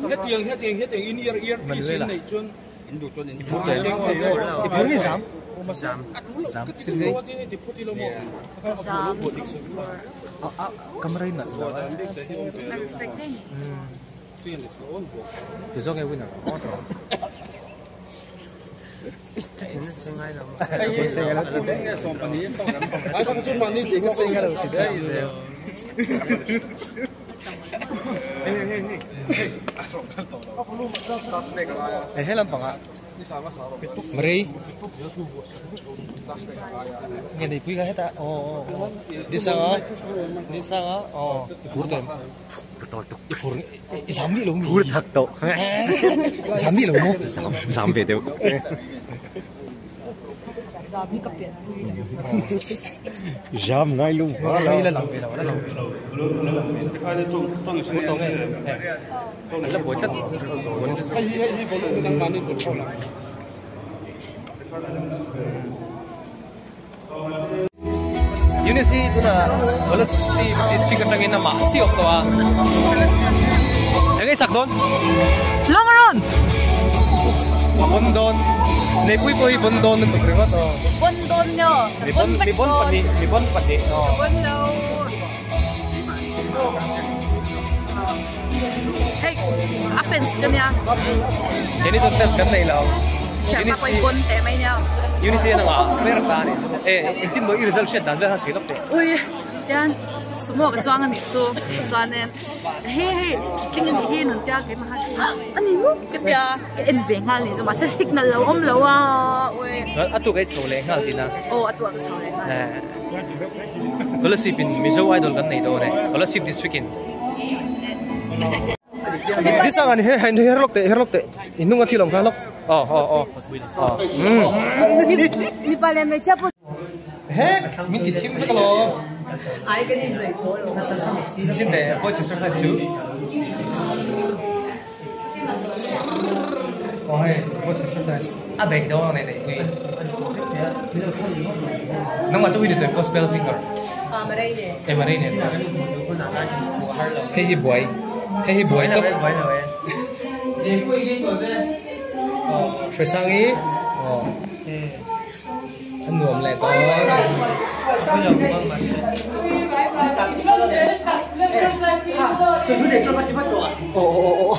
hết tiền in ear piece này chuyên đủ chuyên in Ipur ni sam. Sam. Silvi. Kamera ina. Thì do cái winner. Helam pa nga. Mari. Nghe này quý cái hết à? Đi sao á? Ipur tem. Ipur. Isami lo mi. Ipur thật độ. Isami lo mo. Giảm về đều. Giảm cái biển. Giảm ngay luôn. Đây là làm về đâu? Cái này trong cái Tông này. Là buổi chất. hay vẫn đang bán đi một câu là Unisi itu na wala si katangin na si okto ah. Ang isak doon? Longaron. Bondon. Nepui bondon ng tukrego to. Bondon nyo. Mibon pati. Bondon. Hey, offense kanya. Jadi to test kan na ilaw. Siya pa ko'y bonte may niya. Unisi na nga, meron ka ni. Intin mo i-result siya dahil ha silap eh. Uy, yan. Semua ke juangan itu, jualan, hei, cingin hei nanti aku mahal. Ani mu, kita enveng hal ni, cuma signal lau ah, uy. Atu kay chole ngal tina. Oh, atu aku chole ngal. Kalau sipin miso idol kan na ito ne. Kalau sip districtin. Di sa kan herlok te. Inung ati long kalok. Oh. Ni pala may siya po. He, minti tim kalau. Ay, ganyan doy po. Sinte, voice exercise too. Oh, hey, voice exercise. Abeg daw na ni. Nang macho video to gospel singer. Marine. Marine. Hey boy to. Tresangi. Nuông lại to. Oh.